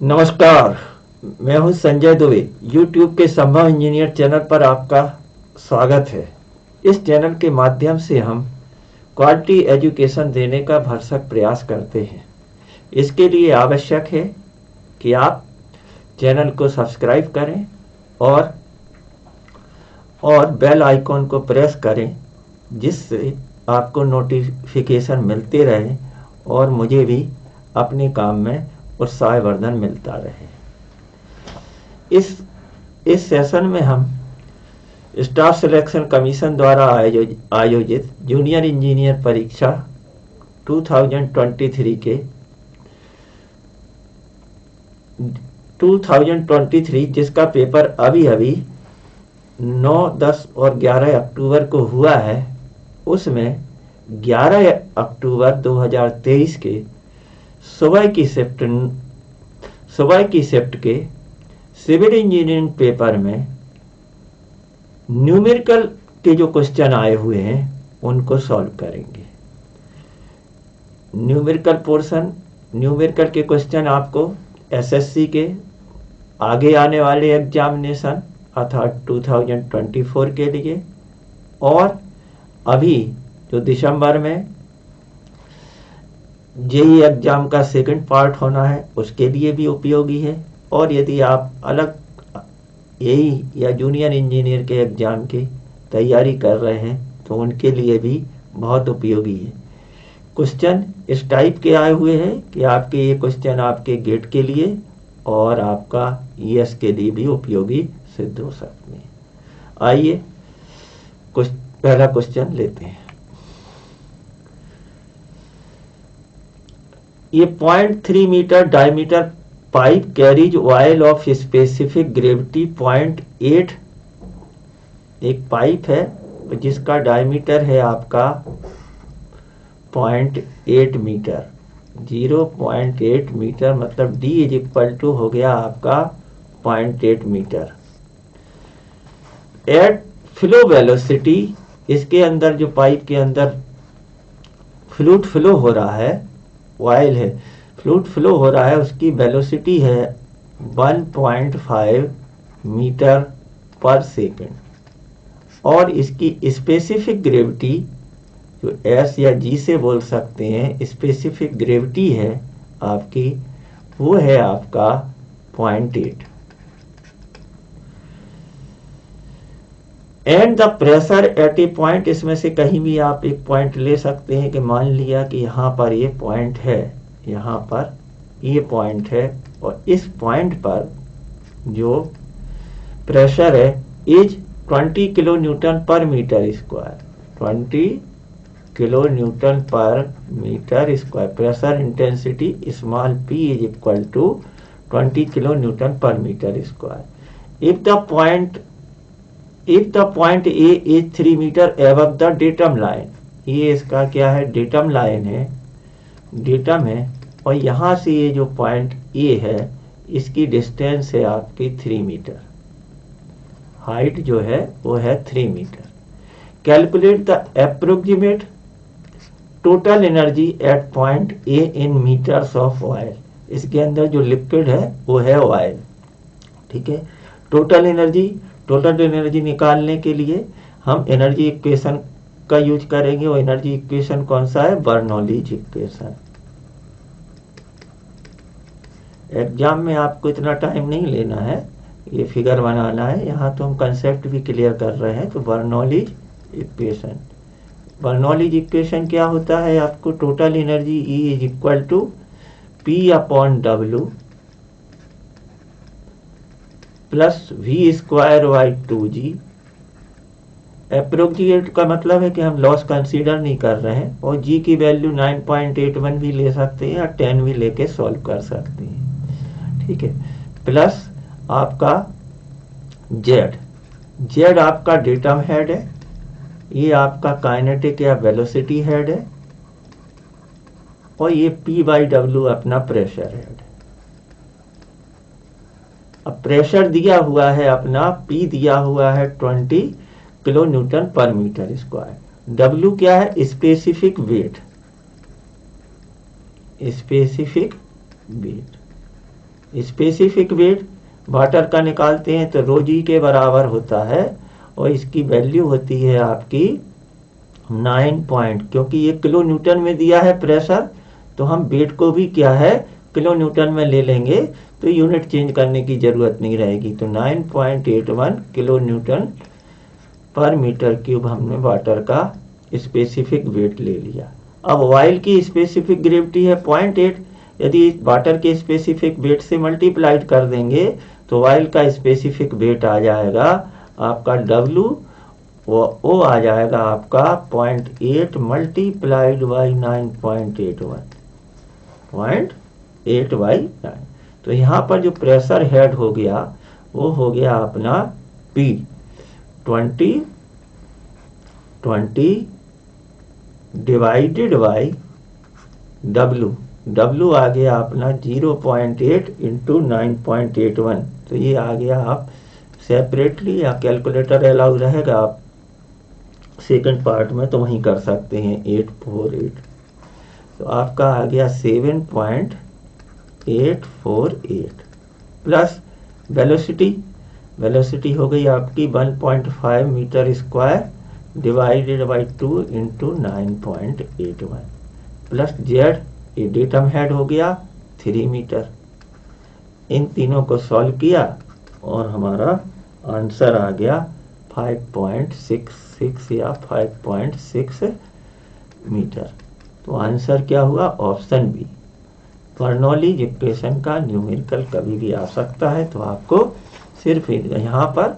नमस्कार। मैं हूं संजय दुबे। YouTube के संभव इंजीनियर चैनल पर आपका स्वागत है। इस चैनल के माध्यम से हम क्वालिटी एजुकेशन देने का भरसक प्रयास करते हैं। इसके लिए आवश्यक है कि आप चैनल को सब्सक्राइब करें और बेल आइकॉन को प्रेस करें, जिससे आपको नोटिफिकेशन मिलते रहे और मुझे भी अपने काम में उत्साहवर्धन मिलता रहे। इस सेशन में हम स्टाफ सिलेक्शन कमीशन द्वारा आयोजित जूनियर इंजीनियर परीक्षा 2023 जिसका पेपर अभी 9, 10 और 11 अक्टूबर को हुआ है, उसमें 11 अक्टूबर 2023 के सुबह की शिफ्ट के सिविल इंजीनियरिंग पेपर में न्यूमेरिकल के जो क्वेश्चन आए हुए हैं उनको सॉल्व करेंगे। न्यूमेरिकल के क्वेश्चन आपको एसएससी के आगे आने वाले एग्जामिनेशन अर्थात 2024 के लिए और अभी जो दिसंबर में जेईई एग्जाम का सेकंड पार्ट होना है उसके लिए भी उपयोगी है। और यदि आप अलग एई या जूनियर इंजीनियर के एग्जाम की तैयारी कर रहे हैं तो उनके लिए भी बहुत उपयोगी है। क्वेश्चन इस टाइप के आए हुए हैं कि आपके ये क्वेश्चन आपके गेट के लिए और आपका ईएस के लिए भी उपयोगी सिद्ध हो सकते हैं। आइए पहला क्वेश्चन लेते हैं। ये 0.3 metre diameter pipe carries oil of specific gravity 0.8। एक पाइप है जिसका डायमीटर है आपका 0.8 मीटर। 0.8 मीटर मतलब D इज इक्वल टू हो गया आपका 0.8 मीटर। एट फ्लो वेलोसिटी, इसके अंदर जो पाइप के अंदर फ्लूइड फ्लो हो रहा है, ऑयल है, फ्लूइड फ्लो हो रहा है, उसकी वेलोसिटी है 1.5 मीटर पर सेकंड और इसकी स्पेसिफिक ग्रेविटी जो एस या जी से बोल सकते हैं, स्पेसिफिक ग्रेविटी है आपकी, वो है आपका 0.8। And the pressure at A point, इसमें से कहीं भी आप एक पॉइंट ले सकते हैं कि मान लिया कि यहाँ पर ये पॉइंट है, यहाँ पर ये पॉइंट है और इस पॉइंट पर जो प्रेशर है is 20 kilo newton per metre square. 20 kilo newton per metre square. Pressure intensity small p is equal to 20 kilo newton per metre square. If the point A is 3 metre above the datum line, ये इसका क्या है, datum line है, datum है, और यहाँ से ये जो पॉइंट ए है इसकी डिस्टेंस है आपकी 3 मीटर, हाइट जो है वो है 3 metre. Calculate the approximate total energy at point A in metres of oil. इसके अंदर जो लिक्विड है वो है ऑयल, ठीक है। टोटल एनर्जी निकालने के लिए हम एनर्जी इक्वेशन का यूज करेंगे। और एनर्जी इक्वेशन कौन सा है, बर्नौलीज इक्वेशन। एग्जाम में आपको इतना टाइम नहीं लेना है, ये फिगर बनाना है, यहाँ तो हम कंसेप्ट भी क्लियर कर रहे हैं। तो बर्नौलीज इक्वेशन क्या होता है, आपको total energy E is equal to P upon W plus V square by 2G। Approximate का मतलब है कि हम लॉस कंसीडर नहीं कर रहे हैं और G की वैल्यू 9.81 भी ले सकते हैं या 10 भी लेके सॉल्व कर सकते हैं, ठीक है। प्लस आपका Z आपका डेटम हेड है, ये आपका काइनेटिक या वेलोसिटी हेड है, और ये P/W अपना प्रेशर हेड है। अब प्रेशर दिया हुआ है अपना, P दिया हुआ है 20 kilo newton per metre square. W क्या है, specific weight. Specific weight water का निकालते हैं तो रो जी के बराबर होता है और इसकी वैल्यू होती है आपकी 9 पॉइंट, क्योंकि ये किलो न्यूटन में दिया है प्रेशर, तो हम वेट को भी क्या है किलो न्यूटन में ले लेंगे, तो यूनिट चेंज करने की जरूरत नहीं रहेगी। तो 9.81 kilo newton per metre cube हमने वाटर का स्पेसिफिक वेट ले लिया। अब ऑयल की स्पेसिफिक ग्रेविटी है 0.8, यदि वाटर के स्पेसिफिक वेट से मल्टीप्लाइड कर देंगे तो ऑयल का स्पेसिफिक वेट आ जाएगा आपका W, वो आ जाएगा आपका 0.8 मल्टीप्लाइड बाई 9.81 तो यहाँ पर जो प्रेशर हेड हो गया वो हो गया अपना P 20 डिवाइडेड बाई W आ गया अपना 0.8 इंटू 9.81। तो ये आ गया, आप सेपरेटली या कैलकुलेटर अलाउ रहेगा आप सेकंड पार्ट में तो वहीं कर सकते हैं 848। तो आपका आ गया 7.848 प्लस वेलोसिटी हो गई आपकी 1.5 metre square divided by 2 into 9.81 plus Z, ये डेटम हेड हो गया 3 मीटर। इन तीनों को सॉल्व किया और हमारा आंसर आ गया 5.66 या 5.6 मीटर। तो आंसर क्या हुआ, ऑप्शन बी। बर्नौली इक्वेशन का न्यूमेरिकल कभी भी आ सकता है, तो आपको सिर्फ यहाँ पर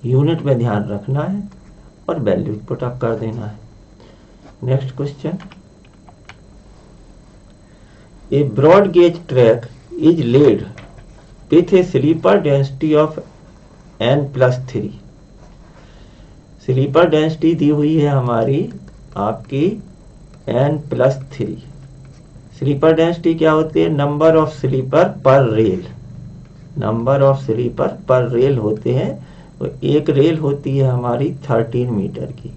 यूनिट में ध्यान रखना है और वैल्यू पुट अप कर देना है। Next question, a broad gauge track is laid with a sleeper density of n+3। Sleeper density दी हुई है हमारी आपकी n+3। स्लीपर डेंसिटी क्या होती है, नंबर ऑफ स्लीपर पर रेल, नंबर ऑफ स्लीपर पर रेल होते हैं। तो एक रेल होती है हमारी 13 मीटर की,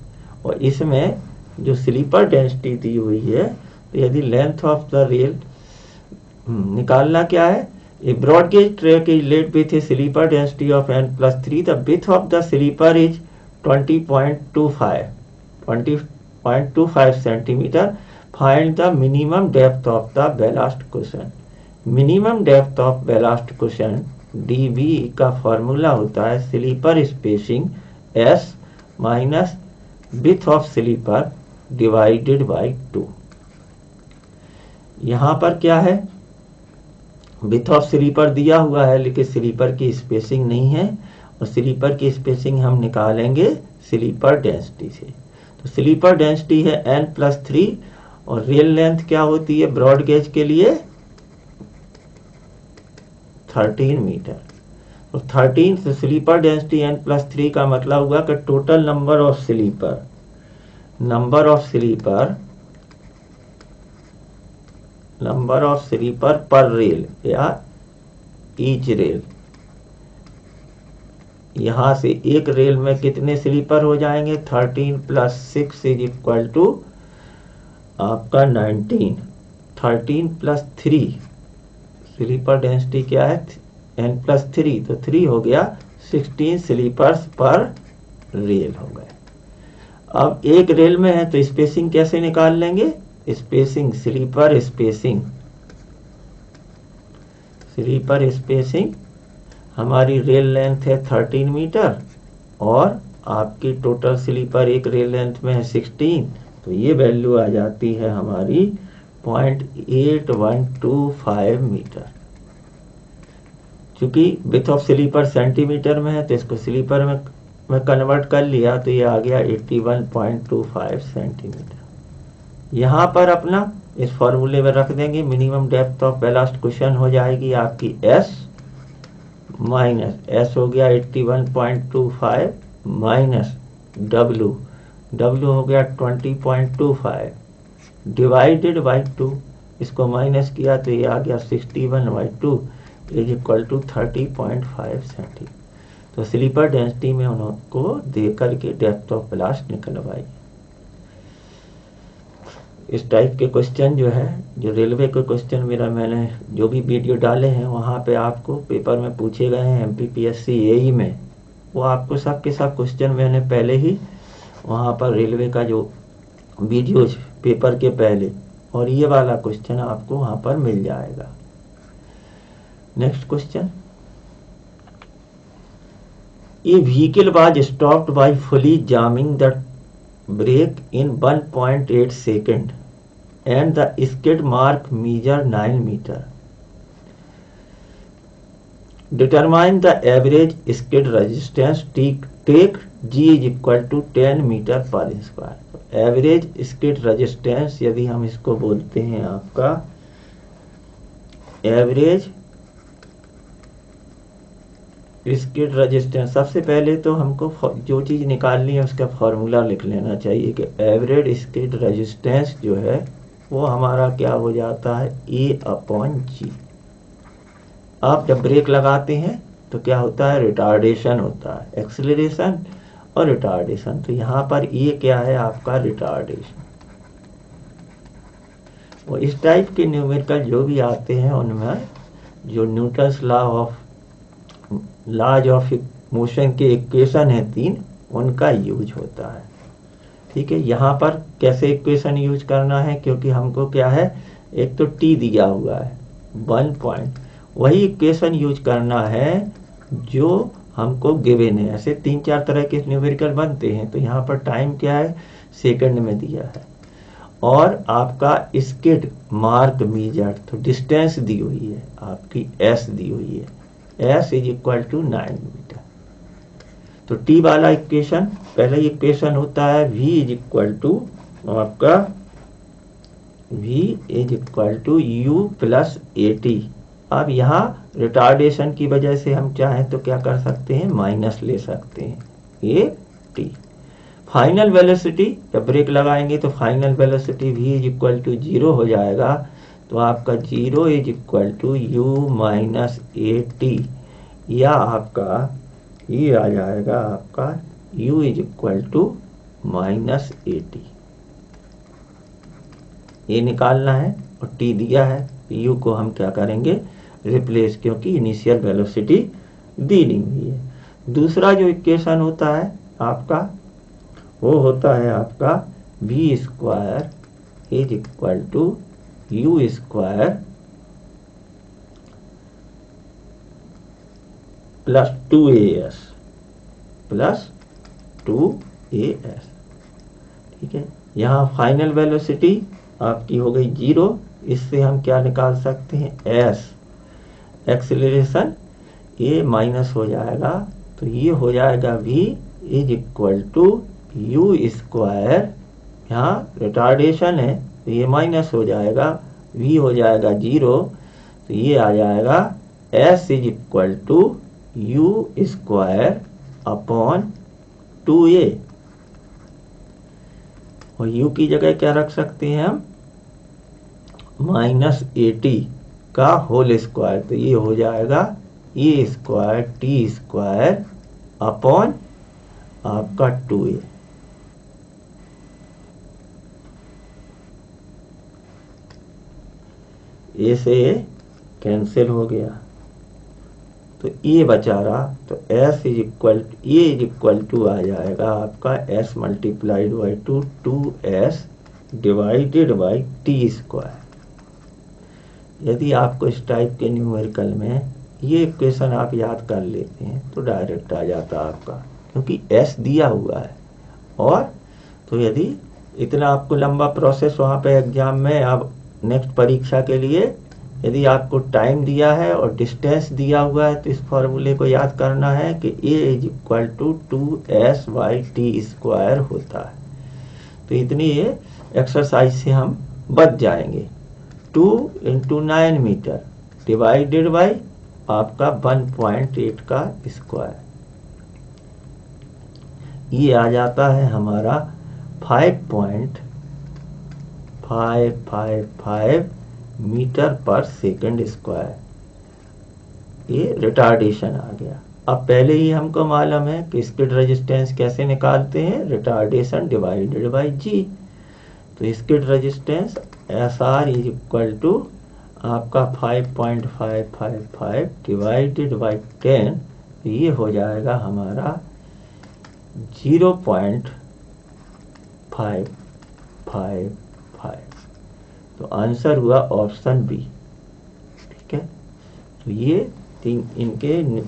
और इसमें जो स्लीपर डेंसिटी दी हुई है, तो यदि लेंथ ऑफ द रेल निकालना क्या है, a broad gauge track is laid with a sleeper density of n+3, the width of the sleeper is 20.25 centimetre, find the minimum depth of the ballast cushion. Minimum depth of ballast cushion DB का formula होता है sleeper spacing S minus width of sleeper divided by 2। यहाँ पर क्या है, width of sleeper दिया हुआ है लेकिन स्लीपर की स्पेसिंग नहीं है, और स्लीपर की स्पेसिंग हम निकालेंगे स्लीपर डेंसिटी से। तो स्लीपर डेंसिटी है n+3 और रियल लेंथ क्या होती है ब्रॉड गेज के लिए 13 मीटर। तो 13 से स्लीपर डेंसिटी n+3 का मतलब हुआ कि टोटल नंबर ऑफ स्लीपर पर रेल या ईच रेल। यहां से एक रेल में कितने स्लीपर हो जाएंगे, 13 + 6 इज इक्वल टू आपका 19। 13 + 3 स्लीपर डेंसिटी क्या है n+3, तो 3 हो गया 16 स्लीपर्स पर रेल हो गए। अब एक रेल में है तो स्पेसिंग कैसे निकाल लेंगे, स्पेसिंग स्लीपर स्पेसिंग हमारी रेल लेंथ है 13 मीटर और आपकी टोटल स्लीपर एक रेल लेंथ में है 16, तो ये वैल्यू आ जाती है हमारी 0.8125 मीटर। चूंकि विड्थ ऑफ स्लीपर सेंटीमीटर में है तो इसको स्लीपर में कन्वर्ट कर लिया, तो ये आ गया 81.25 सेंटीमीटर। यहाँ पर अपना इस फॉर्मूले में रख देंगे, minimum depth of ballast cushion हो जाएगी आपकी S माइनस S हो गया 81.25 माइनस W हो गया 20.25 डिवाइडेड बाई 2, इसको माइनस किया तो ये आ गया 61/2 इज इक्वल टू 30.5 सेंटीमीटर। तो स्लीपर डेंसिटी में उनको दे करके डेप्थ ऑफ ब्लास्ट निकलवाई। इस टाइप के क्वेश्चन जो है, जो रेलवे के क्वेश्चन मेरा मैंने जो भी वीडियो डाले हैं वहाँ पे आपको पेपर में पूछे गए हैं MPPSC AE में, वो आपको सब के सब क्वेश्चन मैंने पहले ही वहाँ पर रेलवे का जो वीडियो पेपर के पहले, और ये वाला क्वेश्चन आपको वहाँ पर मिल जाएगा। Next question, a vehicle was stopped by fully jamming the brake in 1.8 second and the skid mark measure 9 meter. Determine the average skid resistance take G is equal to 10 meter per square. Average skid resistance यदि हम इसको बोलते हैं आपका average skid resistance, सबसे पहले तो हमको जो चीज़ निकालनी है उसका फॉर्मूला लिख लेना चाहिए कि एवरेज skid resistance जो है वो हमारा क्या हो जाता है A/G। आप जब ब्रेक लगाते हैं तो क्या होता है, रिटार्डेशन होता है, एक्सीलरेशन और रिटार्डेशन। तो यहाँ पर ये क्या है आपका रिटार्डेशन। और इस टाइप के न्यूमेरिकल जो भी आते हैं उनमें जो न्यूटन्स लॉज ऑफ मोशन के इक्वेशन है 3, उनका यूज होता है। ठीक है, यहाँ पर कैसे इक्वेशन यूज करना है, क्योंकि हमको क्या है, एक तो टी दिया हुआ है 1 पॉइंट, वही इक्वेशन यूज करना है जो हमको गिवन है। ऐसे 3-4 तरह के न्यूमेरिकल बनते हैं, तो यहाँ पर टाइम क्या है, सेकंड में दिया है, और आपका स्किड मार्क मीजर, तो डिस्टेंस दी हुई है आपकी S दी हुई है, S is equal to 9 metre. तो टी वाला इक्वेशन, पहला इक्वेशन होता है V इज इक्वल टू आपका V is equal to U plus AT। अब यहाँ रिटार्डेशन की वजह से हम चाहें तो क्या कर सकते हैं, माइनस ले सकते हैं AT। फाइनल वेलोसिटी, जब ब्रेक लगाएंगे तो final velocity V is equal to 0 हो जाएगा, तो आपका 0 is equal to U minus AT, या आपका ये आ जाएगा आपका U is equal to minus AT। ये निकालना है और T दिया है, U को हम क्या करेंगे, रिप्लेस, क्योंकि इनिशियल वेलोसिटी दी नहीं हुई है। दूसरा जो इक्वेशन होता है आपका, वो होता है आपका V square is equal to U square plus 2AS plus 2AS। ठीक है, यहाँ फाइनल वेलोसिटी आपकी हो गई 0, इससे हम क्या निकाल सकते हैं, S। एक्सीलरेशन ये माइनस हो जाएगा, तो ये हो जाएगा V is equal to U square, यहाँ रिटार्डेशन है तो ये माइनस हो जाएगा, V हो जाएगा 0, तो ये आ जाएगा S is equal to U square upon 2A, और U की जगह क्या रख सकते हैं हम, माइनस AT का होल स्क्वायर, तो ये हो जाएगा A square T square upon आपका 2A। ए से कैंसिल हो गया, तो ए बचा रहा, तो S इज इक्वल टू आ जाएगा आपका S multiplied by 2S divided by T square. यदि आपको इस टाइप के न्यूमेरिकल में ये इक्वेशन आप याद कर लेते हैं तो डायरेक्ट आ जाता आपका, क्योंकि S दिया हुआ है। और तो यदि इतना आपको लंबा प्रोसेस वहाँ पे एग्जाम में, अब नेक्स्ट परीक्षा के लिए यदि आपको टाइम दिया है और डिस्टेंस दिया हुआ है, तो इस फॉर्मूले को याद करना है कि A is equal to 2S by T square होता है। तो इतनी ये एक्सरसाइज से हम बच जाएंगे। 2 × 9 मीटर डिवाइडेड बाई आपका 1.8 का स्क्वायर, ये आ जाता है हमारा 5.555 मीटर पर सेकंड स्क्वायर। ये रिटार्डेशन आ गया। अब पहले ही हमको मालूम है कि स्किड रेजिस्टेंस कैसे निकालते हैं, रिटार्डेशन डिवाइडेड बाई G। तो skid resistance SR is equal to आपका 5.555 डिवाइडेड बाई 10, ये हो जाएगा हमारा 0.555। तो आंसर हुआ ऑप्शन बी। ठीक है, तो ये तीन इनके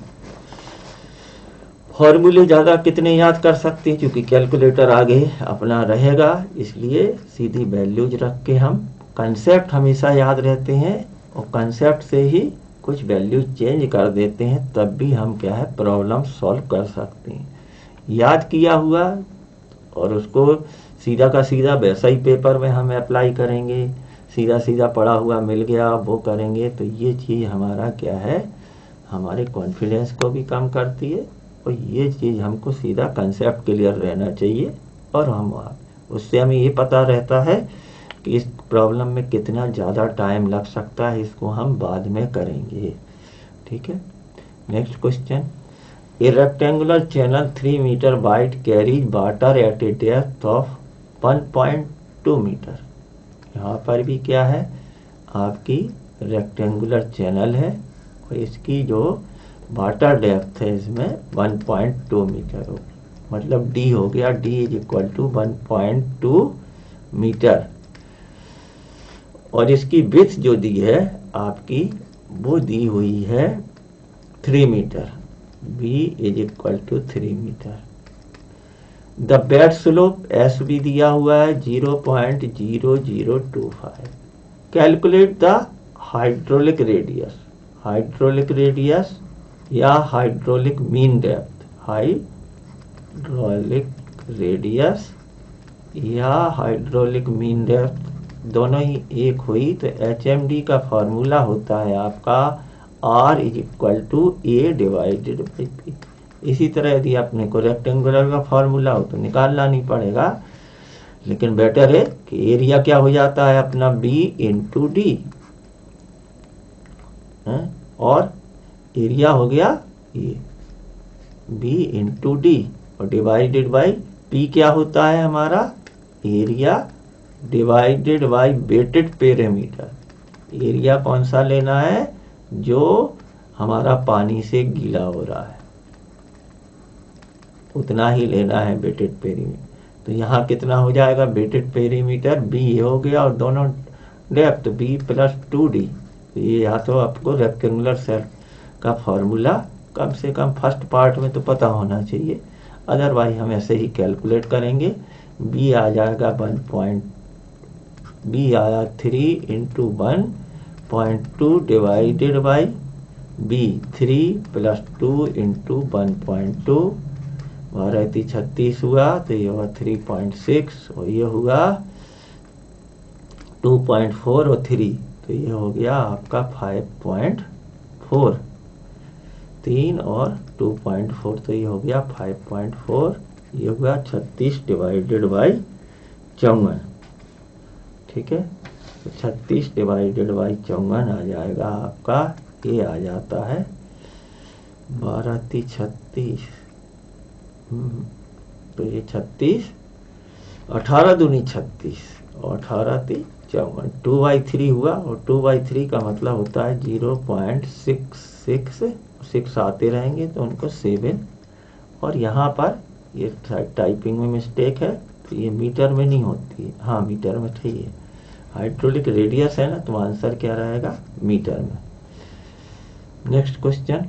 फॉर्मूले ज़्यादा कितने याद कर सकते हैं, क्योंकि कैलकुलेटर आगे अपना रहेगा, इसलिए सीधी वैल्यूज रख के हम कंसेप्ट हमेशा याद रहते हैं और कंसेप्ट से ही कुछ वैल्यूज चेंज कर देते हैं, तब भी हम क्या है प्रॉब्लम सॉल्व कर सकते हैं। याद किया हुआ और उसको सीधा का सीधा वैसा ही पेपर में हम अप्लाई करेंगे, सीधा सीधा पढ़ा हुआ मिल गया वो करेंगे, तो ये चीज़ हमारा क्या है हमारे कॉन्फिडेंस को भी कम करती है, और ये चीज़ हमको सीधा कंसेप्ट क्लियर रहना चाहिए, और हम उससे हमें ये पता रहता है कि इस प्रॉब्लम में कितना ज़्यादा टाइम लग सकता है, इसको हम बाद में करेंगे। ठीक है, next question, a rectangular channel 3 metre wide carries water at a depth of 1.2 metre. यहाँ पर भी क्या है आपकी रेक्टेंगुलर चैनल है और इसकी जो वाटर डेप्थ है इसमें 1.2 मीटर हो, मतलब डी हो गया, D is equal to 1.2 metre, और इसकी विड्थ जो दी है आपकी वो दी हुई है 3 metre, B is equal to 3 metre. The bed slope S भी दिया हुआ है 0.0025। Calculate the hydraulic radius, hydraulic radius या hydraulic mean depth, hydraulic radius या हाइड्रोलिक मीन डेप्थ दोनों ही एक हुई, तो HMD का फॉर्मूला होता है आपका R is equal to A divided by P। इसी तरह यदि अपने को रेक्टेंगुलर का फॉर्मूला हो तो निकालना नहीं पड़ेगा, लेकिन बेटर है कि एरिया क्या हो जाता है अपना B इंटू डी, और एरिया हो गया ये B इंटू डी, और डिवाइडेड बाई P क्या होता है हमारा area divided by wetted perimeter. Area कौन सा लेना है जो हमारा पानी से गीला हो रहा है, उतना ही लेना है वेटेड पेरीमीटर। तो यहाँ कितना हो जाएगा वेटेड पेरीमीटर बी हो गया, और दोनों डेप्थ बी प्लस 2d। ये या तो आपको रेक्टेंगुलर सेल का फॉर्मूला कम से कम फर्स्ट पार्ट में तो पता होना चाहिए, अदरवाइज हम ऐसे ही कैलकुलेट करेंगे। बी आ जाएगा 1 आया 3 into 1.2 divided by B 3 plus 2 into 1.2, 36 हुआ, तो ये हुआ 3.6, और ये हुआ 2.4 और 3, तो ये हो गया आपका 5.4, 3 और 2.4, तो ये हो गया 5.4, ये हुआ 36 डिवाइडेड बाई 54। ठीक है, तो 36 डिवाइडेड बाई 54 आ जाएगा आपका, ये आ जाता है 12 × 36, तो ये 36, 18 दूनी 36 और 18 × 3 54, 2/3 हुआ, और 2/3 का मतलब होता है 0.66, 6 आते रहेंगे तो उनको 7, और यहाँ पर ये टाइपिंग में मिस्टेक है, तो ये मीटर में नहीं होती है, हाँ मीटर में ठीक है, हाइड्रोलिक रेडियस है ना, तो आंसर क्या रहेगा मीटर में। Next question,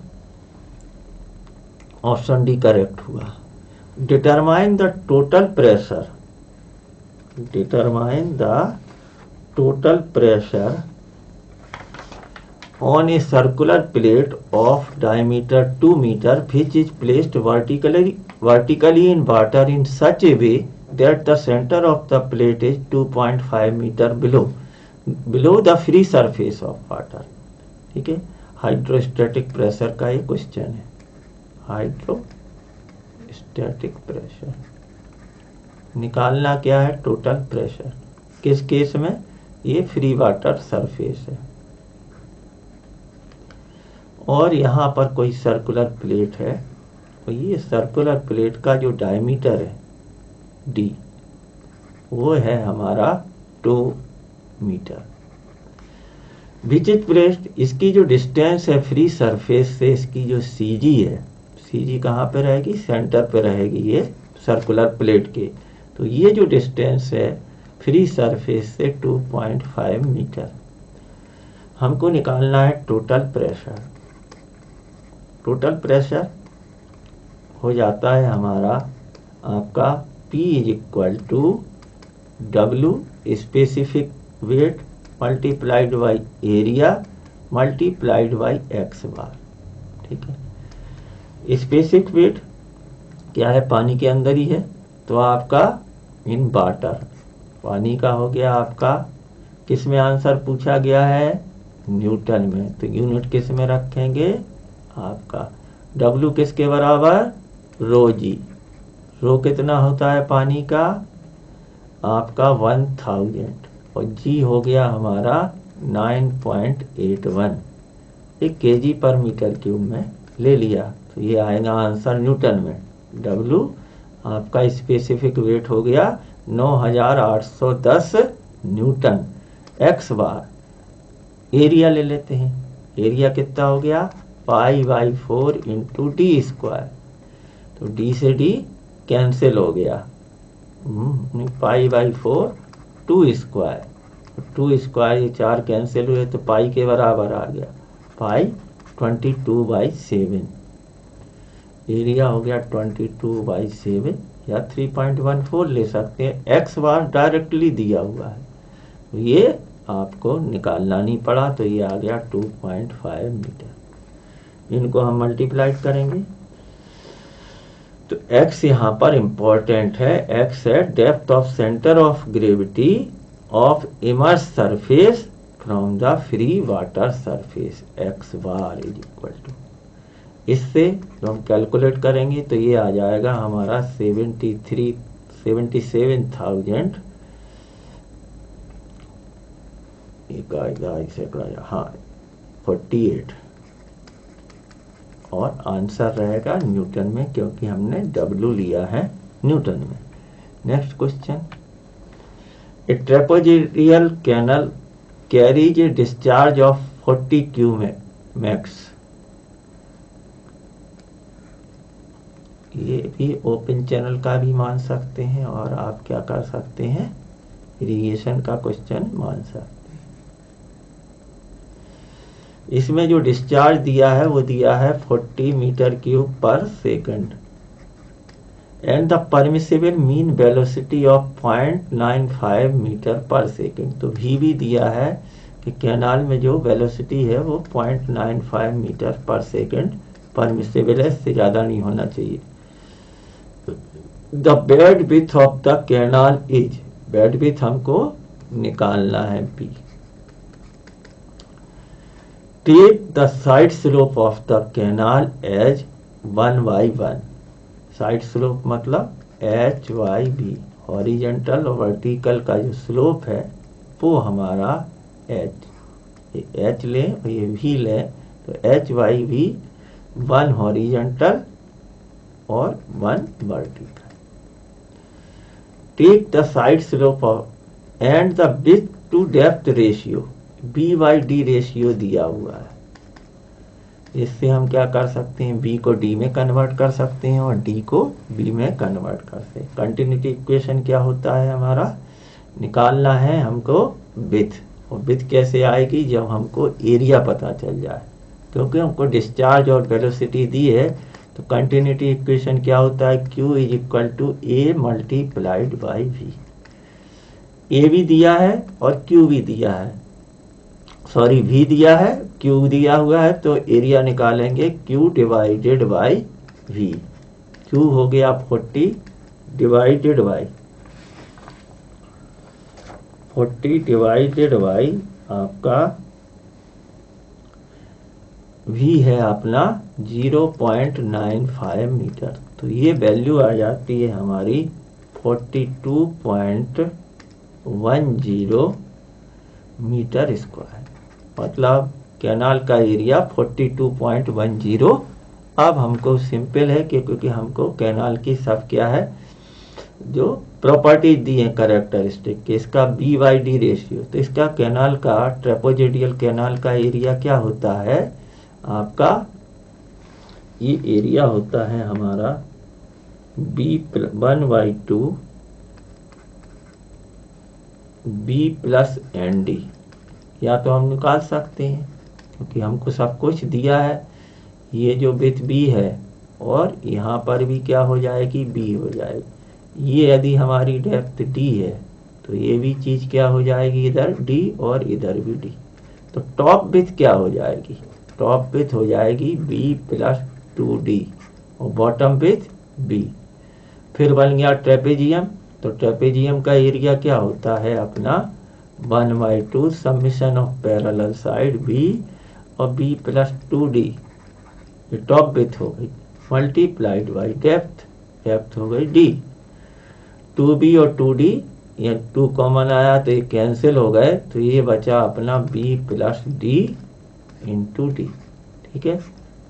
option D correct हुआ। Determine the total pressure, determine the total pressure on a circular plate of diameter 2 meter which is placed vertically in water in such a way that the center of the plate is 2.5 meter below the free surface of water। ठीक है, hydrostatic pressure का ये question है, hydrostatic pressure निकालना क्या है total pressure, किस case में, ये फ्री वाटर सरफेस है, और यहाँ पर कोई सर्कुलर प्लेट है, और ये सर्कुलर प्लेट का जो डायमीटर है डी वो है हमारा 2 मीटर। विच इज प्लेस्ड, इसकी जो डिस्टेंस है फ्री सरफेस से, इसकी जो CG है, CG कहाँ पे रहेगी, सेंटर पे रहेगी ये सर्कुलर प्लेट के। तो ये जो डिस्टेंस है फ्री सरफेस से 2.5 मीटर। हमको निकालना है टोटल प्रेशर। टोटल प्रेशर हो जाता है हमारा आपका P is equal to W specific weight multiplied by area multiplied by x bar. ठीक है, स्पेसिफिक वेट क्या है, पानी के अंदर ही है, तो आपका इन वाटर, पानी का हो गया आपका, किस में आंसर पूछा गया है, न्यूटन में, तो यूनिट किस में रखेंगे आपका, W किसके बराबर, रो जी। रो कितना होता है पानी का, आपका 1000, और जी हो गया हमारा 9.81, एक kg पर मीटर क्यूब में ले लिया, तो ये आएगा आंसर न्यूटन में। W आपका स्पेसिफिक वेट हो गया 9810 न्यूटन। x बार एरिया ले लेते हैं, एरिया कितना हो गया, π/4 इंटू d², तो d से d कैंसिल हो गया, π/4 2², ये 4 कैंसिल हुए तो पाई के बराबर आ गया, पाई 22/7, एरिया हो गया 22/7 या 3.14 ले सकते हैं। x बार डायरेक्टली दिया हुआ है, तो ये आपको निकालना नहीं पड़ा, तो ये आ गया 2.5 मीटर। इनको हम मल्टीप्लाई करेंगे तो x यहाँ पर इंपॉर्टेंट है, x है depth of centre of gravity of immerse surface from the free water surface, x bar is equal to, इससे जो हम कैलकुलेट करेंगे तो ये आ जाएगा हमारा 77,000, एक आएगा हाँ 48, और आंसर रहेगा न्यूटन में, क्योंकि हमने W लिया है न्यूटन में। Next question, a trapezoidal canal carries a discharge of 40 cumecs, ये भी ओपन चैनल का भी मान सकते हैं, और आप क्या कर सकते हैं, इरिगेशन का क्वेश्चन मान सकते हैं। इसमें जो डिस्चार्ज दिया है वो दिया है 40 metre cube per second, and the permissible mean velocity of 0.95 metre per second. तो भी दिया है कि कैनाल में जो वेलोसिटी है वो 0.95 मीटर पर सेकंड परमिसिबल है, इससे ज़्यादा नहीं होना चाहिए। The bed width of the canal is, bed width हमको निकालना है B। Take the side slope of the canal as 1/1, side slope मतलब h/b, हॉरिजेंटल और वर्टिकल का जो स्लोप है वो हमारा h लें और ये v लें, तो h/b 1 हॉरिजेंटल और 1 vertical. Take the side slope of and the width to depth ratio, B/D ratio दिया हुआ है, इससे हम क्या कर सकते हैं, B को D में कन्वर्ट कर सकते हैं और D को B में कन्वर्ट कर सकते हैं। कंटिन्यूटी इक्वेशन क्या होता है हमारा, निकालना है हमको विड्थ, और विड्थ कैसे आएगी, जब हमको एरिया पता चल जाए, क्योंकि हमको डिस्चार्ज और वेलोसिटी दी है। तो कंटिन्यूटी इक्वेशन क्या होता है, Q is equal to A multiplied by V। A भी दिया है और Q भी दिया है, सॉरी V दिया है, Q दिया हुआ है, तो एरिया निकालेंगे Q divided by V। Q हो गया 40 डिवाइडेड बाई आपका V है अपना 0.95 मीटर, तो ये वैल्यू आ जाती है हमारी 42.10 मीटर स्क्वायर, मतलब कैनाल का एरिया 42.10। अब हमको सिंपल है कि क्योंकि हमको कैनाल की सब क्या है, जो प्रॉपर्टीज दी हैं कैरेक्टरिस्टिक के, इसका B/D रेशियो, तो इसका कैनाल का, ट्रेपेजोइडल कैनाल का एरिया क्या होता है आपका, ये एरिया होता है हमारा B1/2 B+ND, या तो हम निकाल सकते हैं क्योंकि हमको सब कुछ दिया है। ये जो विड्थ B है और यहाँ पर भी क्या हो जाएगी, B हो जाएगी। ये यदि हमारी डेप्थ D है तो ये भी चीज़ क्या हो जाएगी, इधर D और इधर भी D। तो टॉप विड्थ क्या हो जाएगी, टॉप विड्थ हो जाएगी B+2D और बॉटम विड्थ B। फिर बन गया ट्रेपेजियम, तो ट्रेपेजियम का एरिया क्या होता है अपना 1/2 summation of parallel side B और B+2D, ये टॉप विड्थ हो गई, मल्टीप्लाइड बाई डेप्थ, डेप्थ हो गई D। 2B और 2D, ये 2 कॉमन आया तो ये कैंसिल हो गए, तो ये बचा अपना B+D इंटू D। ठीक है,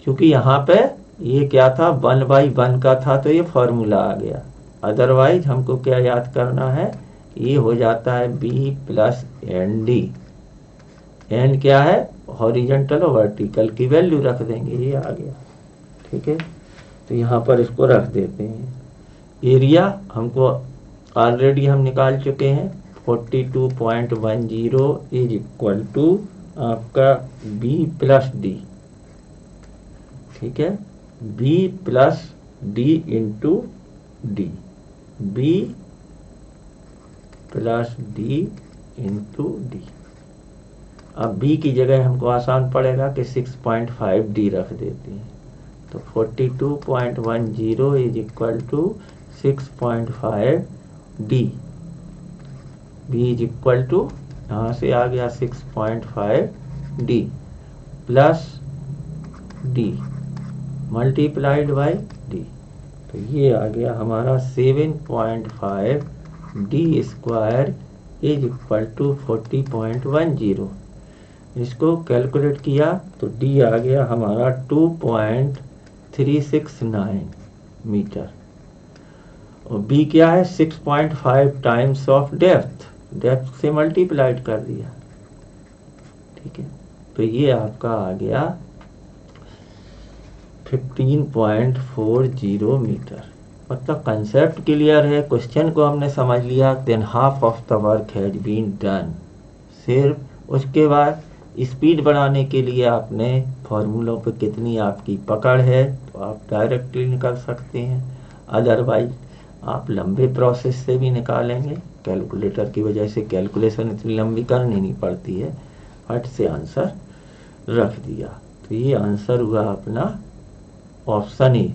क्योंकि यहाँ पे ये क्या था 1/1 का था तो ये फॉर्मूला आ गया, अदरवाइज हमको क्या याद करना है, ये हो जाता है B+ND। एन क्या है, हॉरिजॉन्टल और वर्टिकल की वैल्यू रख देंगे, ये आ गया। ठीक है, तो यहाँ पर इसको रख देते हैं। एरिया हमको ऑलरेडी हम निकाल चुके हैं, 42.10 इज इक्वल टू आपका B+D। ठीक है, B+D into D, B+D into D। अब B की जगह हमको आसान पड़ेगा कि 6.5D रख देते हैं, तो 42.10 is equal to 6.5D। B is equal to, यहाँ से आ गया 6.5D plus D multiplied by D, तो ये आ गया हमारा 7.5D square is equal to 40.10। इसको कैलकुलेट किया तो D आ गया हमारा 2.369 मीटर, और B क्या है 6.5 टाइम्स ऑफ डेप्थ, डेप्थ से मल्टीप्लाइड कर दिया। ठीक है, तो ये आपका आ गया 15.40 मीटर। मतलब कंसेप्ट क्लियर है, क्वेश्चन को हमने समझ लिया, then half of the work has been done. सिर्फ उसके बाद स्पीड बढ़ाने के लिए आपने फॉर्मूलों पे कितनी आपकी पकड़ है तो आप डायरेक्टली निकाल सकते हैं, अदरवाइज आप लंबे प्रोसेस से भी निकालेंगे। कैलकुलेटर की वजह से कैलकुलेशन इतनी लंबी करनी नहीं पड़ती है, फट से आंसर रख दिया। तो ये आंसर हुआ अपना option A.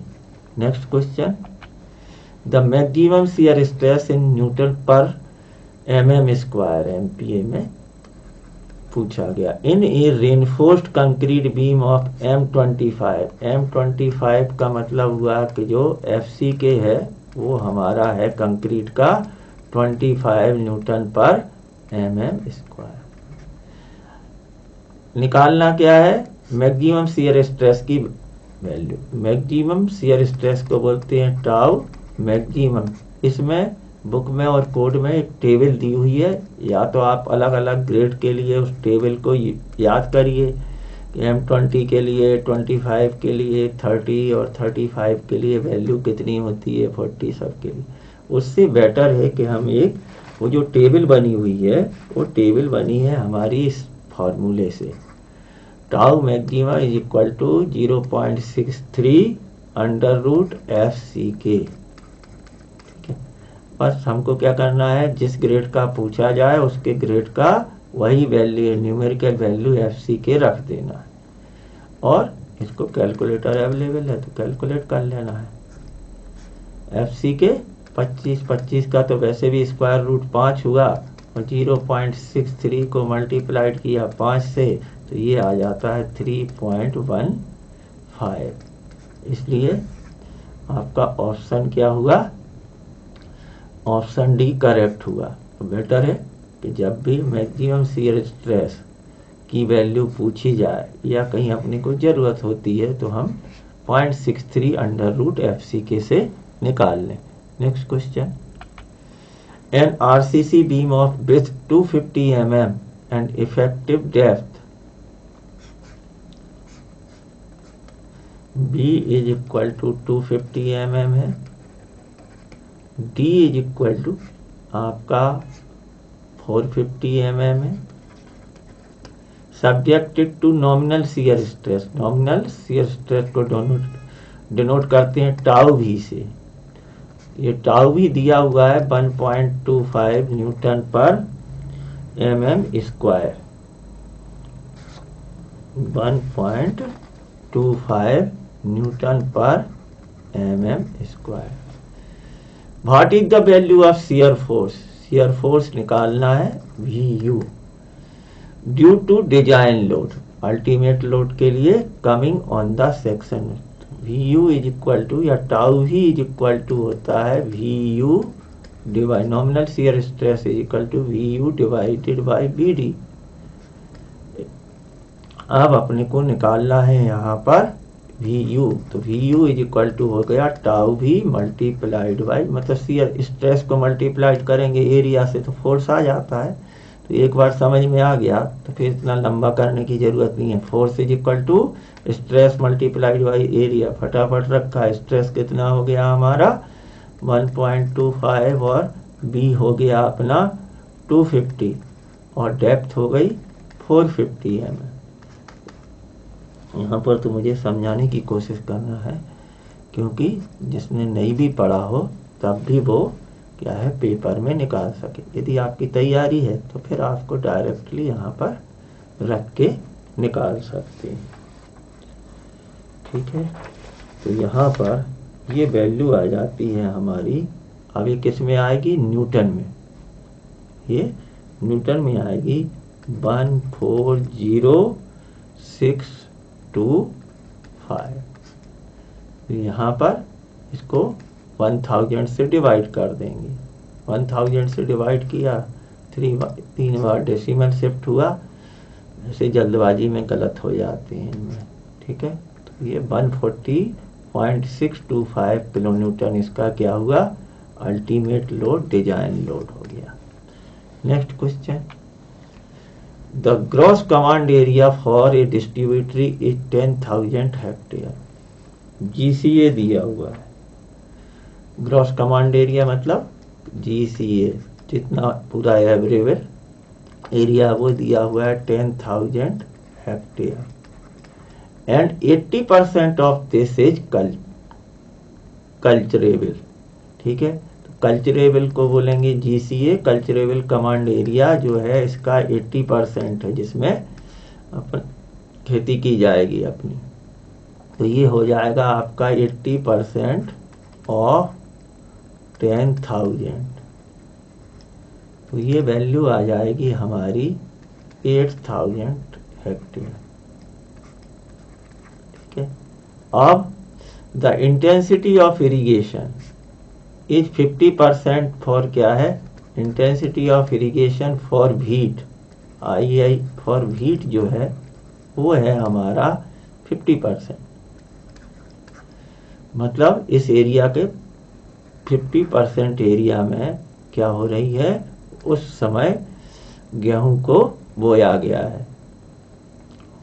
Next question, the maximum shear stress in newton पर mm स्क्वायर, MPa में पूछा गया, in a reinforced concrete beam of M25। M25 का मतलब हुआ कि जो FCK है वो हमारा है कंक्रीट का 25 न्यूटन पर mm स्क्वायर। निकालना क्या है, मैक्सिमम शियर स्ट्रेस की वैल्यू। मैक्सिमम शियर स्ट्रेस को बोलते हैं टाउ मैक्सिमम। इसमें बुक में और कोड में एक टेबल दी हुई है, या तो आप अलग अलग ग्रेड के लिए उस टेबल को याद करिए कि M20 के लिए, 25 के लिए, 30 और 35 के लिए वैल्यू कितनी होती है, 40 सब के लिए। उससे बेटर है कि हम एक वो जो टेबल बनी हुई है वो टेबल बनी है हमारी इस फॉर्मूले से, tau maxima is equal to 0.63 √FCK। बस हमको क्या करना है, जिस ग्रेड का पूछा जाए उसके ग्रेड का वही वैल्यू, न्यूमेरिकल वैल्यू FCK रख देना है, और इसको कैलकुलेटर अवेलेबल है तो कैलकुलेट कर लेना है। FCK 25 का तो वैसे भी स्क्वायर रूट 5 हुआ, और 0.63 को मल्टीप्लाइड किया 5 से तो ये आ जाता है 3.15। इसलिए आपका ऑप्शन क्या हुआ, ऑप्शन डी करेक्ट हुआ। तो बेटर है कि जब भी मैक्सिमम शियर स्ट्रेस की वैल्यू पूछी जाए या कहीं अपने को ज़रूरत होती है तो हम 0.63 √FCK से निकाल लें। Next question, An RCC beam of width 250 mm and effective depth B is equal to 250 mm है, D इज इक्वल टू आपका 450 mm है। Subjected to nominal shear stress, nominal shear stress को डिनोट करते हैं tau भी से। ये tau भी दिया हुआ है 1.25 न्यूटन पर mm स्क्वायर, 1.25 न्यूटन पर mm square. What is the value of shear force, shear force निकालना है VU due to design load, ultimate load के लिए coming on the section. VU is equal to या टाउ भी is equal to होता है VU divide nominal shear stress is equal to VU divided by BD। अब अपने को निकालना है यहाँ पर VU, तो VU इज इक्वल टू हो गया टाउ भी मल्टीप्लाइड बाई, मतलब शियर स्ट्रेस को मल्टीप्लाइड करेंगे एरिया से तो फोर्स आ जाता है। तो एक बार समझ में आ गया तो फिर इतना लंबा करने की जरूरत नहीं है। Force is equal to stress multiplied by area, फटाफट रखा है। स्ट्रेस कितना हो गया हमारा 1.25 और B हो गया अपना 250 और डेप्थ हो गई 450 mm। यहाँ पर तो मुझे समझाने की कोशिश करना है, क्योंकि जिसने नहीं भी पढ़ा हो तब भी वो क्या है पेपर में निकाल सके। यदि आपकी तैयारी है तो फिर आपको डायरेक्टली यहाँ पर रख के निकाल सकते हैं, ठीक है। तो यहाँ पर ये वैल्यू आ जाती है हमारी, अब ये किस में आएगी, न्यूटन में, ये न्यूटन में आएगी 140,625। तो यहाँ पर इसको 1000 से डिवाइड कर देंगे। 1000 से डिवाइड किया, 3 बार डेसिमल शिफ्ट हुआ, ऐसे जल्दबाजी में गलत हो जाते हैं इनमें, ठीक है। तो ये 140.625 किलो न्यूटन इसका क्या हुआ, अल्टीमेट लोड, डिजाइन लोड हो गया। Next question, the gross command area for a distributary is 10,000 hectare. GCA दिया हुआ है, ग्रॉस कमांड एरिया मतलब GCA, जितना पूरा एवरेज एरिया वो दिया हुआ है 10,000 hectare and 80% of this is culturable, ठीक है। तो कल्चरेबल को बोलेंगे GCA, कल्चरेबल कमांड एरिया जो है इसका 80% है, जिसमें अपन खेती की जाएगी अपनी। तो ये हो जाएगा आपका 80% ऑफ 10,000, तो ये वैल्यू आ जाएगी हमारी 8,000 हेक्टेयर, ठीक है। अब the intensity of irrigation is 50% for क्या है, intensity of irrigation for wheat, I for wheat जो है वो है हमारा 50%, मतलब इस एरिया के 50% एरिया में क्या हो रही है, उस समय गेहूं को बोया गया है,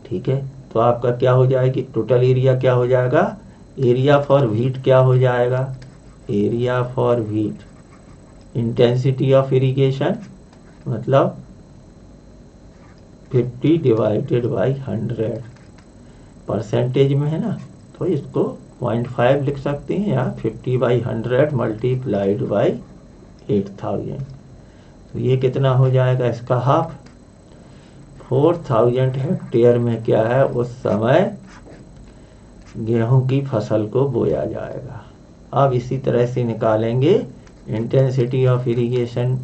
ठीक है। तो आपका क्या हो जाएगी, टोटल एरिया क्या हो जाएगा, एरिया फॉर व्हीट क्या हो जाएगा, area for wheat intensity of irrigation मतलब 50 डिवाइडेड बाई 100, परसेंटेज में है ना, तो इसको 0.5 लिख सकते हैं या 50/100 मल्टीप्लाइड बाई 8,000। तो ये कितना हो जाएगा, इसका हाफ। 4,000 हेक्टेयर में क्या है, उस समय गेहूं की फसल को बोया जाएगा। अब इसी तरह से निकालेंगे इंटेंसिटी ऑफ इरिगेशन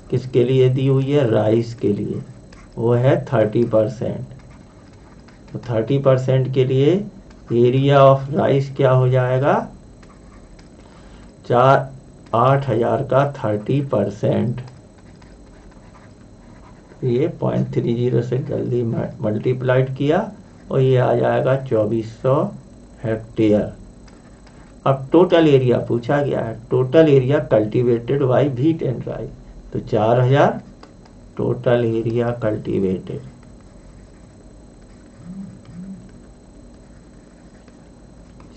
किसके लिए दी हुई है, राइस के लिए, वो है 30%। तो 30% के लिए एरिया ऑफ राइस क्या हो जाएगा, 8,000 का 30%, ये 0.30 से जल्दी मल्टीप्लाइड किया और ये आ जाएगा 2400 हेक्टेयर। अब टोटल एरिया पूछा गया है, total area cultivated by wheat and rice, तो 4000 टोटल एरिया कल्टीवेटेड।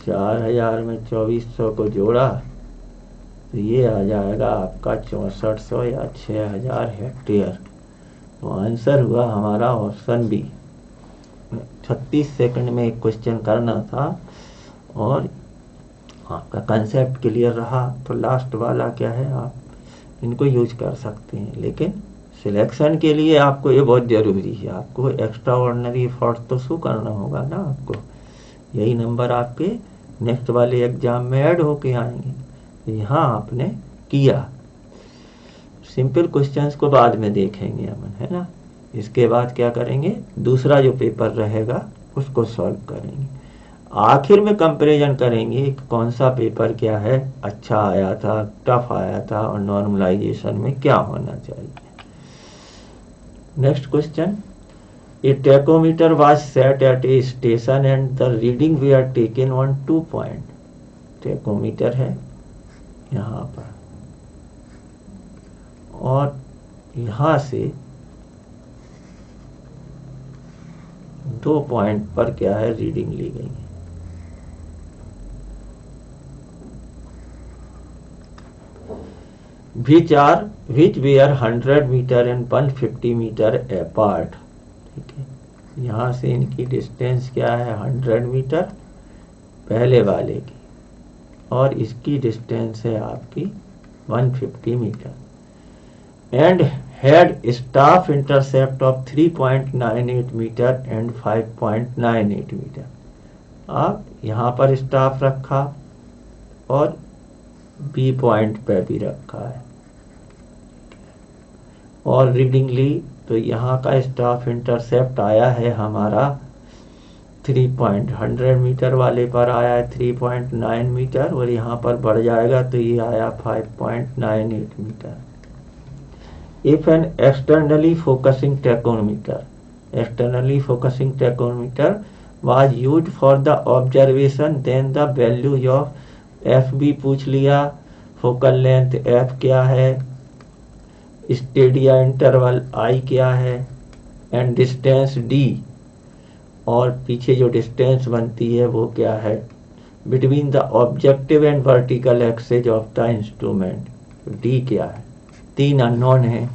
4000 में 2400 को जोड़ा तो ये आ जाएगा आपका 6400 या 6000 हेक्टेयर। तो आंसर हुआ हमारा ऑप्शन बी। 36 सेकंड में एक क्वेश्चन करना था और आपका कंसेप्ट क्लियर रहा तो लास्ट वाला क्या है, आप इनको यूज कर सकते हैं। लेकिन सिलेक्शन के लिए आपको ये बहुत ज़रूरी है, आपको एक्स्ट्रा ऑर्डिनरी एफर्ट तो शो करना होगा ना आपको, यही नंबर आपके नेक्स्ट वाले एग्जाम में ऐड होके आएंगे। यहाँ आपने किया। सिंपल क्वेश्चंस को बाद में देखेंगे अपन, है ना। इसके बाद क्या करेंगे, दूसरा जो पेपर रहेगा उसको सॉल्व करेंगे। आखिर में कंपैरिजन करेंगे कौन सा पेपर क्या है, अच्छा आया था, टफ आया था और नॉर्मलाइजेशन में क्या होना चाहिए। Next question, a tachometer was set at a station and the reading we are taken on 2 point. Tachometer है यहाँ पर और यहाँ से 2 पॉइंट पर क्या है रीडिंग ली गई है। which were 100 metre and 150 metre apart. ठीक है, यहाँ से इनकी डिस्टेंस क्या है 100 मीटर पहले वाले की और इसकी डिस्टेंस है आपकी 150 metre and had staff intercept of 3.98 metre and 5.98 metre. आप यहाँ पर स्टाफ रखा और बी पॉइंट पे भी रखा है और रीडिंग ली, तो यहाँ का स्टाफ इंटरसेप्ट आया है हमारा 100 मीटर वाले पर आया है 3.9 मीटर और यहाँ पर बढ़ जाएगा तो ये आया 5.98 metre. If an externally focusing tachometer was used for the observation then the value of F भी पूछ लिया, फोकल लेंथ एफ क्या है, स्टेडिया इंटरवल आई क्या है एंड डिस्टेंस डी, और पीछे जो डिस्टेंस बनती है वो क्या है between the objective and vertical access of the instrument, D क्या है। 3 अननोन है,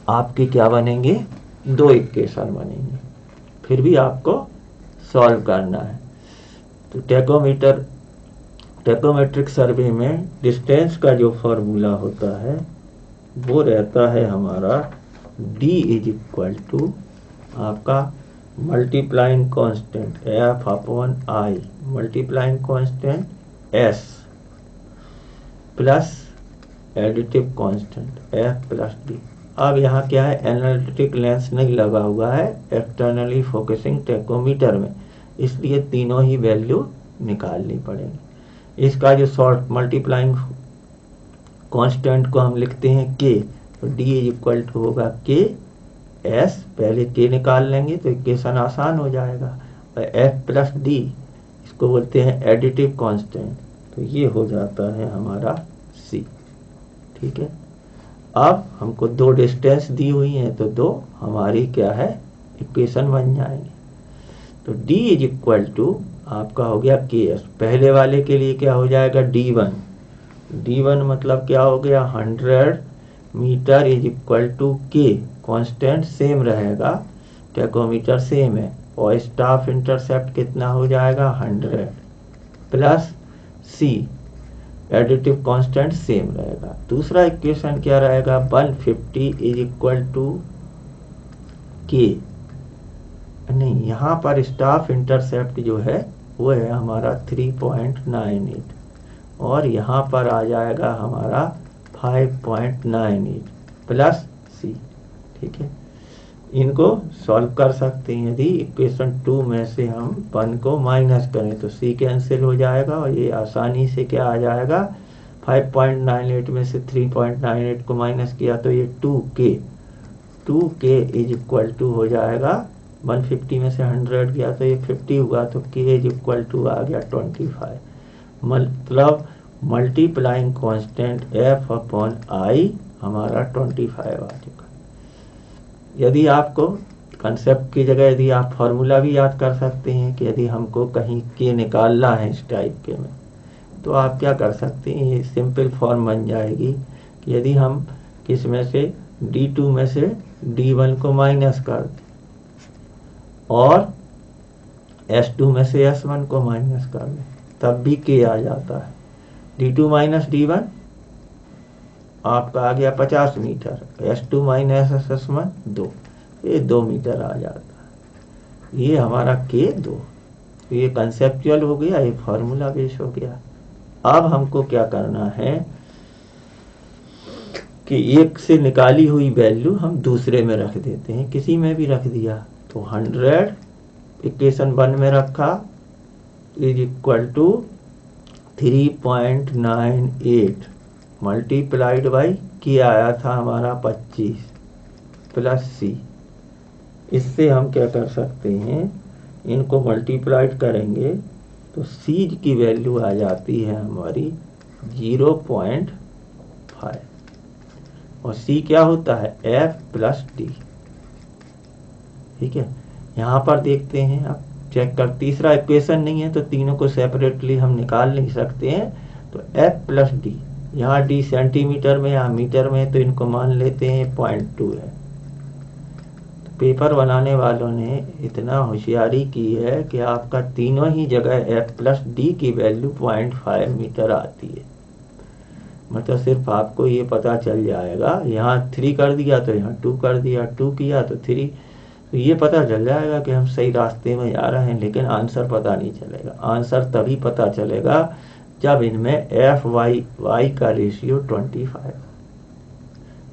आपके क्या बनेंगे 2 इक्वेशन बनेंगे, फिर भी आपको सॉल्व करना है। तो टैकोमेट्रिक सर्वे में डिस्टेंस का जो फॉर्मूला होता है वो रहता है हमारा d इज इक्वल टू आपका multiplying constant f upon i multiplying constant s plus additive constant f plus d। अब यहाँ क्या है, एनालिटिक लेंस नहीं लगा हुआ है एक्सटर्नली फोकसिंग टैकोमीटर में, इसलिए तीनों ही वैल्यू निकालनी पड़ेगी। इसका जो शॉर्ट मल्टीप्लाइंग कांस्टेंट को हम लिखते हैं k, तो d इज इक्वल टू होगा k s, पहले k निकाल लेंगे तो इक्वेशन आसान हो जाएगा, और f प्लस d इसको बोलते हैं एडिटिव कांस्टेंट, तो ये हो जाता है हमारा c। ठीक है, अब हमको 2 डिस्टेंस दी हुई हैं तो 2 हमारी क्या है इक्वेशन बन जाएंगे। तो d इज इक्वल टू आपका हो गया ks, पहले वाले के लिए क्या हो जाएगा d1 मतलब क्या हो गया 100 metre is equal to k, constant same रहेगा, टैकोमीटर सेम है, और स्टाफ इंटरसेप्ट कितना हो जाएगा 100 plus c, additive constant same रहेगा। दूसरा इक्वेशन क्या रहेगा 150 इज इक्वल टू k, नहीं यहाँ पर स्टाफ इंटरसेप्ट जो है वो है हमारा 3.98 और यहाँ पर आ जाएगा हमारा 5.98 प्लस c। ठीक है, इनको सॉल्व कर सकते हैं। यदि इक्वेशन 2 में से हम 1 को माइनस करें तो c कैंसिल हो जाएगा और ये आसानी से क्या आ जाएगा 5.98 में से 3.98 को माइनस किया तो ये 2k इज इक्वल टू हो जाएगा 150 में से 100 गया तो ये 50 हुआ, तो k इज इक्वल टू आ गया 25, मतलब multiplying constant f upon i हमारा 25 आ चुका। यदि आपको कंसेप्ट की जगह यदि आप फॉर्मूला भी याद कर सकते हैं कि यदि हमको कहीं के निकालना है इस टाइप के में, तो आप क्या कर सकते हैं, ये सिंपल फॉर्म बन जाएगी कि यदि हम किस में से D2 में से D1 को माइनस कर दें और S2 में से S1 को माइनस कर दें, तब भी K आ जाता है। D2 माइनस D1 आपका आ गया 50 मीटर, S2 माइनस S1 2, ये 2 मीटर आ जाता है। ये हमारा K2, ये कंसेप्चुअल हो गया, ये फॉर्मूला बेस हो गया। अब हमको क्या करना है कि एक से निकाली हुई वैल्यू हम दूसरे में रख देते हैं, किसी में भी रख दिया तो 100 इक्वेशन 1 में रखा is equal to 3.98 multiplied by किया आया था हमारा 25 प्लस C। इससे हम क्या कर सकते हैं, इनको मल्टीप्लाइड करेंगे तो C की वैल्यू आ जाती है हमारी 0.5 और C क्या होता है F प्लस D। ठीक है, यहाँ पर देखते हैं, आप चेक कर, तीसरा इक्वेशन नहीं है तो तीनों को सेपरेटली हम निकाल नहीं सकते हैं। तो F प्लस D, यहाँ D सेंटीमीटर में या मीटर में, तो इनको मान लेते हैं 0.2 है। तो पेपर बनाने वालों ने इतना होशियारी की है कि आपका तीनों ही जगह F प्लस D की वैल्यू 0.5 मीटर आती है। मतलब सिर्फ आपको ये पता चल जाएगा, यहाँ 3 कर दिया तो यहाँ 2 कर दिया, 2 किया तो 3, तो ये पता चल जाएगा कि हम सही रास्ते में जा रहे हैं। लेकिन आंसर पता नहीं चलेगा। आंसर तभी पता चलेगा जब इनमें एफ वाई का रेशियो 25।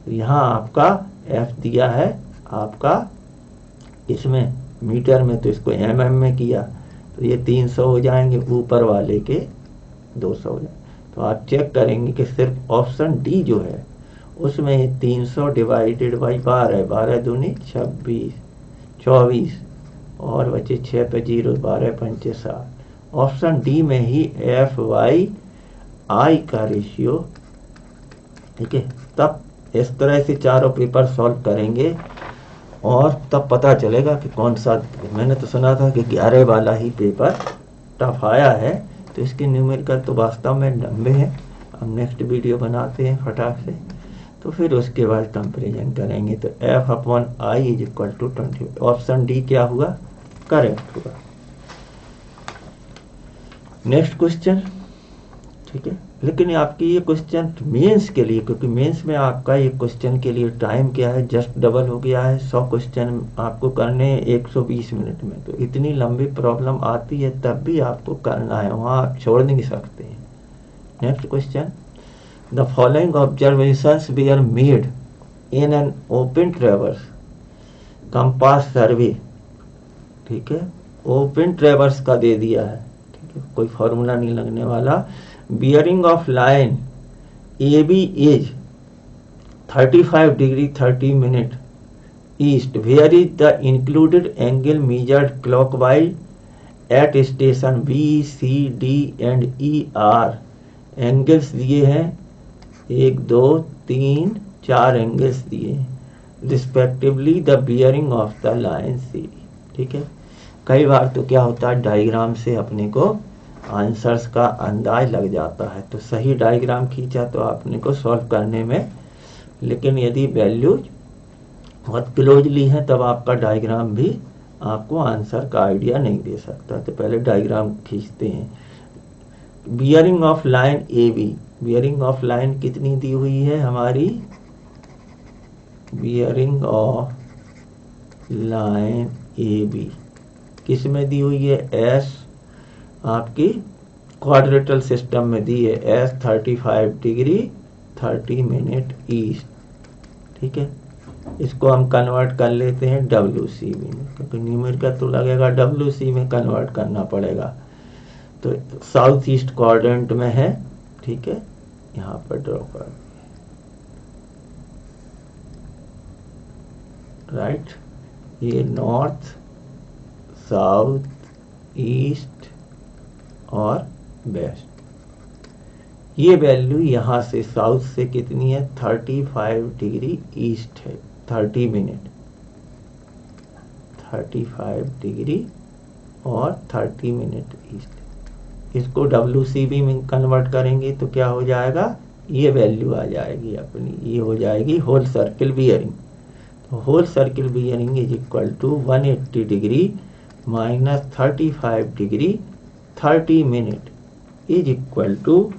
तो यहाँ आपका एफ दिया है आपका इसमें मीटर में, तो इसको mm में किया तो ये 300 हो जाएंगे, ऊपर वाले के 200 हो जाएंगे। तो आप चेक करेंगे कि सिर्फ ऑप्शन डी जो है उसमें ये 300 डिवाइडेड बाई 12, 12 दूनी 26, 24 और बचे 6 पे 0, 12 पंचे 7। ऑप्शन डी में ही एफ वाई आई का रेशियो। ठीक है, तब इस तरह से चारों पेपर सॉल्व करेंगे और तब पता चलेगा कि कौन सा। मैंने तो सुना था कि 11 वाला ही पेपर टफ आया है, तो इसके न्यूमेरिकल तो वास्तव में लंबे हैं। हम नेक्स्ट वीडियो बनाते हैं फटाक से, तो फिर उसके बाद कंपेरिजन करेंगे। तो F upon I is equal to 20। Option D क्या हुआ, करेक्ट हुआ। Next question. ठीक है, लेकिन आपकी ये क्वेश्चन मेंस के लिए, क्योंकि मेंस में आपका ये क्वेश्चन के लिए टाइम क्या है, जस्ट डबल हो गया है। 100 क्वेश्चन आपको करने 120 मिनट में, तो इतनी लंबी प्रॉब्लम आती है तब भी आपको करना है, वहाँ आप छोड़ नहीं सकते हैं। Next question, the following observations were made in an open ट्रेवर्स compass सर्वे। ठीक है, ओपन ट्रेवर्स का दे दिया है, ठीक है, कोई फॉर्मूला नहीं लगने वाला। Bearing of line A B is 35 degree 30 minute east, where is the included angle measured clockwise at station B C D and E are. Angles दिए हैं 1 2 3 4 एंगल्स दिए हैं, respectively the bearing of the line C. ठीक है, कई बार तो क्या होता है डायग्राम से अपने को आंसर्स का अंदाज लग जाता है, तो सही डायग्राम खींचा तो आपने को सॉल्व करने में, लेकिन यदि वैल्यूज बहुत क्लोजली है तब आपका डायग्राम भी आपको आंसर का आइडिया नहीं दे सकता। तो पहले डायग्राम खींचते हैं। Bearing of line A B, bearing of line कितनी दी हुई है हमारी, bearing of line A B किस में दी हुई है, एस आपकी क्वाड्रेटल सिस्टम में दी है, एस 35 डिग्री 30 मिनट ईस्ट। ठीक है, इसको हम कन्वर्ट कर लेते हैं WC में, क्योंकि न्यूमेरिकल तो लगेगा WC में कन्वर्ट करना पड़ेगा। तो साउथ ईस्ट क्वाड्रेंट में है। ठीक है, यहाँ पर ड्रॉ कर, राइट, ये नॉर्थ साउथ ईस्ट और वेस्ट, ये वैल्यू यहाँ से साउथ से कितनी है, 35 डिग्री ईस्ट है, 30 मिनट, 35 डिग्री और 30 मिनट ईस्ट। इसको WCB में कन्वर्ट करेंगे तो क्या हो जाएगा, ये वैल्यू आ जाएगी अपनी, ये हो जाएगी होल सर्किल बियरिंग। तो whole circle bearing is equal to 180 degree minus 35 degree 30 minute is equal to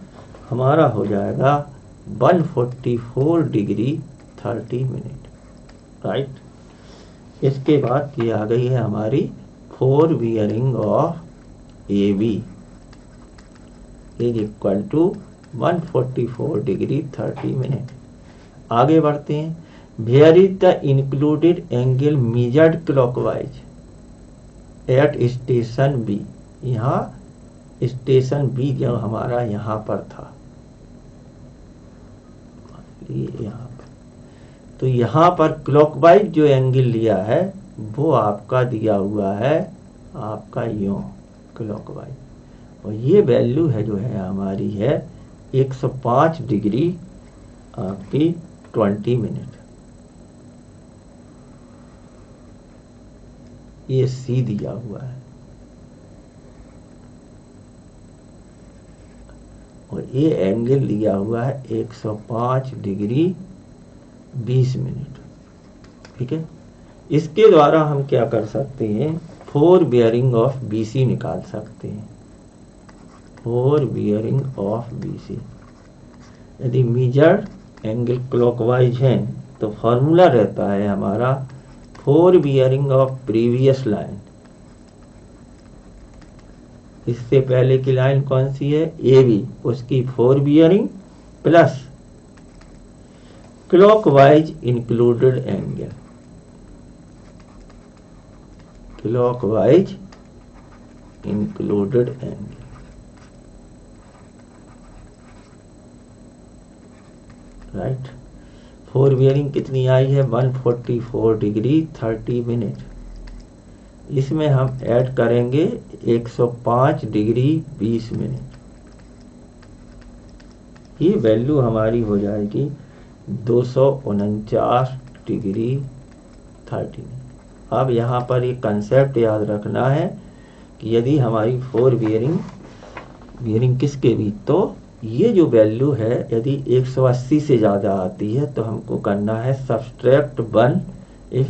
हमारा हो जाएगा 144 डिग्री 30 मिनट, राइट। इसके बाद ये आ गई है हमारी 4 bearing of AB is equal to 144 degree 30 minute. आगे बढ़ते हैं। Where is the included angle measured clockwise at station B। यहाँ स्टेशन B जो हमारा यहाँ पर था, यहाँ पर, तो यहाँ पर क्लॉकवाइज जो एंगल लिया है वो आपका दिया हुआ है आपका यूं क्लॉकवाइज, और ये वैल्यू है जो है हमारी है 105 डिग्री आपकी 20 मिनट। ये C दिया हुआ है और ये एंगल लिया हुआ है 105 डिग्री 20 मिनट, ठीक है। इसके द्वारा हम क्या कर सकते हैं, 4 बियरिंग ऑफ BC निकाल सकते हैं, 4 बियरिंग ऑफ BC। यदि मेजर्ड एंगल क्लॉकवाइज है तो फॉर्मूला रहता है हमारा 4 बियरिंग ऑफ प्रीवियस लाइन। इससे पहले की लाइन कौन सी है, AB, उसकी 4 bearing plus clockwise included angle, clockwise included angle, right. 4 bearing कितनी आई है, 144 डिग्री 30 मिनट। इसमें हम ऐड करेंगे 105 डिग्री 20 मिनट। ये वैल्यू हमारी हो जाएगी 249 डिग्री 30 मिनट। अब यहाँ पर एक कंसेप्ट याद रखना है कि यदि हमारी 4 बियरिंग किसके भी, तो ये जो वैल्यू है यदि 180 से ज़्यादा आती है तो हमको करना है सब्सट्रैक्ट 1। इफ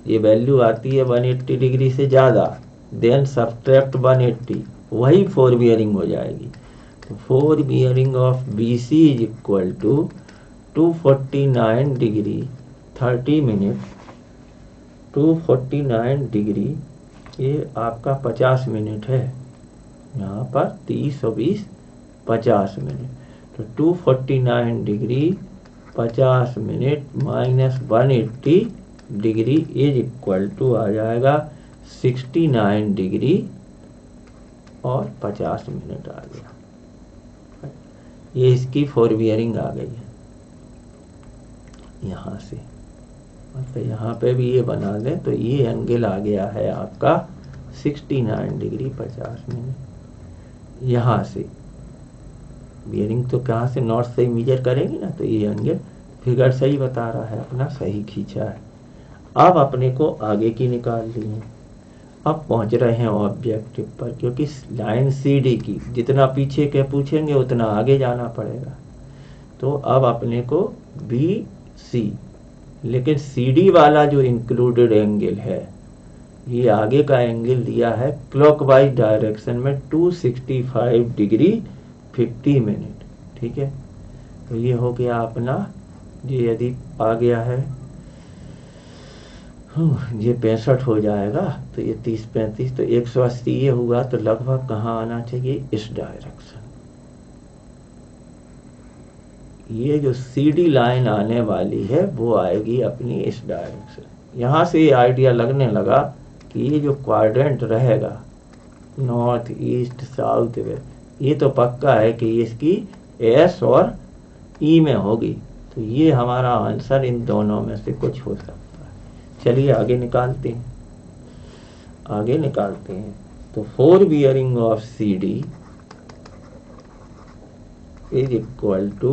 ये वैल्यू आती है 180 डिग्री से ज़्यादा, देन सब्सट्रैक्ट 180, वही 4 बियरिंग हो जाएगी। तो 4 bearing of BC is equal to 249 degree 30 minute, 249 degree, ये आपका 50 मिनट है, यहाँ पर 30 और 20 50 मिनट। तो 249 degree 50 minute minus 180 degree is equal to आ जाएगा 69 डिग्री और 50 मिनट आ गया। ये इसकी 4 बियरिंग आ गई है यहाँ से, मतलब यहाँ पे भी ये बना दें तो ये एंगल आ गया है आपका 69 डिग्री 50 मिनट। यहाँ से बियरिंग तो कहाँ से, नॉर्थ से मेजर करेंगे ना, तो ये एंगल फिगर सही बता रहा है, अपना सही खींचा है। अब अपने को आगे की निकाल ली है। अब पहुंच रहे हैं ऑब्जेक्टिव पर, क्योंकि लाइन CD की जितना पीछे के पूछेंगे उतना आगे जाना पड़ेगा। तो अब अपने को BC, लेकिन CD वाला जो इंक्लूडेड एंगल है, ये आगे का एंगल दिया है क्लॉकवाइज डायरेक्शन में 265 डिग्री 50 मिनट, ठीक है। तो ये हो गया अपना, ये यदि आ गया है ये 65 हो जाएगा, तो ये 30 35, तो 180 ये हुआ, तो लगभग कहाँ आना चाहिए, इस डायरेक्शन। ये जो CD लाइन आने वाली है वो आएगी अपनी इस डायरेक्शन। यहाँ से ये आइडिया लगने लगा कि ये जो क्वाड्रेंट रहेगा नॉर्थ ईस्ट साउथ वेस्ट, ये तो पक्का है कि इसकी S और E में होगी। तो ये हमारा आंसर इन दोनों में से कुछ हो सकता है। चलिए आगे निकालते हैं, आगे निकालते हैं। तो 4 bearing of CD is equal to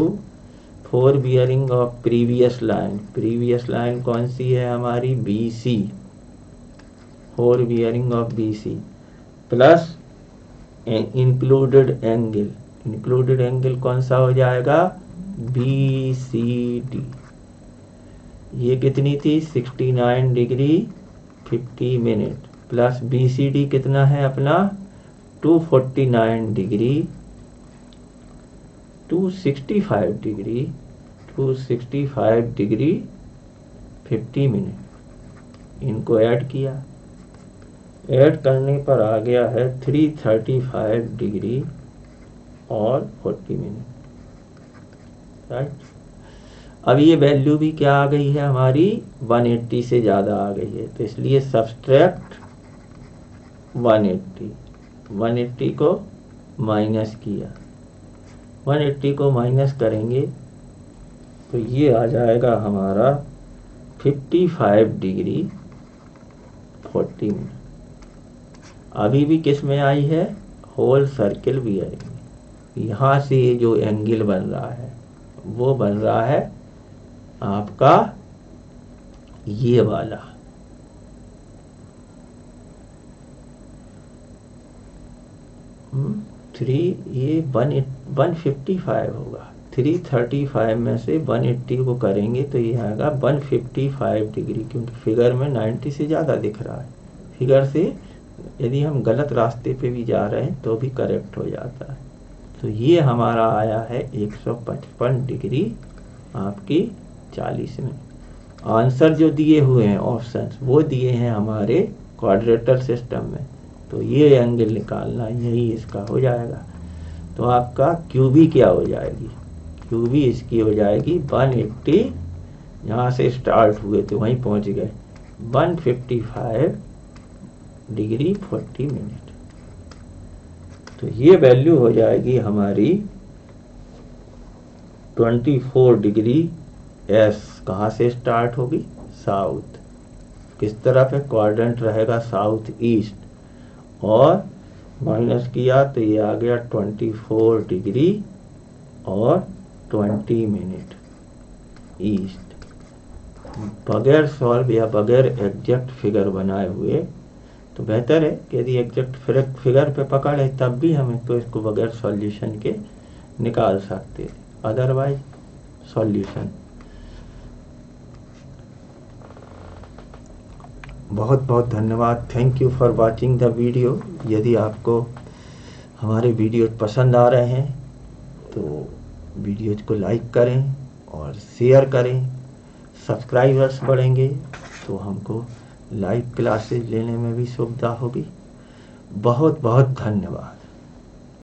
4 bearing of previous line. Previous line कौन सी है हमारी? BC। 4 bearing of BC plus included angle. Included angle कौन सा हो जाएगा? BCD। ये कितनी थी? 69 डिग्री 50 मिनट प्लस BCD कितना है अपना? 249 डिग्री 265 डिग्री 265 डिग्री 50 मिनट। इनको ऐड किया, ऐड करने पर आ गया है 335 डिग्री और 40 मिनट। राइट। अब ये वैल्यू भी क्या आ गई है हमारी? 180 से ज़्यादा आ गई है, तो इसलिए सब्सट्रैक्ट 180 को माइनस किया। 180 को माइनस करेंगे तो ये आ जाएगा हमारा 55 डिग्री 40 मिनट। अभी भी किस में आई है? Whole circle bearing. यहाँ से ये जो एंगल बन रहा है वो बन रहा है आपका ये वाला। थ्री ये 155 होगा। 335 में से 180 को करेंगे तो ये आएगा 155 डिग्री, क्योंकि फिगर में 90 से ज़्यादा दिख रहा है। फिगर से यदि हम गलत रास्ते पे भी जा रहे हैं तो भी करेक्ट हो जाता है। तो ये हमारा आया है 155 डिग्री आपकी 40 में। आंसर जो दिए हुए हैं ऑप्शंस वो दिए हैं हमारे क्वाड्रेटर सिस्टम में, तो ये एंगल निकालना यही इसका हो जाएगा। तो आपका QB क्या हो जाएगी? QB इसकी हो जाएगी 180, यहाँ से स्टार्ट हुए तो वहीं पहुँच गए 155 डिग्री 40 मिनट। तो ये वैल्यू हो जाएगी हमारी 24 डिग्री S। कहाँ से स्टार्ट होगी? साउथ। किस तरफ है? क्वाड्रेंट रहेगा साउथ ईस्ट, और माइनस किया तो ये आ गया 24 डिग्री और 20 मिनट ईस्ट। बगैर सॉल्व या बगैर एग्जैक्ट फिगर बनाए हुए तो बेहतर है कि यदि एग्जैक्ट फिगर पे पकड़ है तब भी हमें तो इसको बगैर सॉल्यूशन के निकाल सकते हैं, अदरवाइज सॉल्यूशन। बहुत बहुत धन्यवाद। Thank you for watching the video. यदि आपको हमारे वीडियो पसंद आ रहे हैं तो वीडियोज को लाइक करें और शेयर करें। सब्सक्राइबर्स बढ़ेंगे तो हमको लाइव क्लासेज लेने में भी सुविधा होगी। बहुत बहुत धन्यवाद।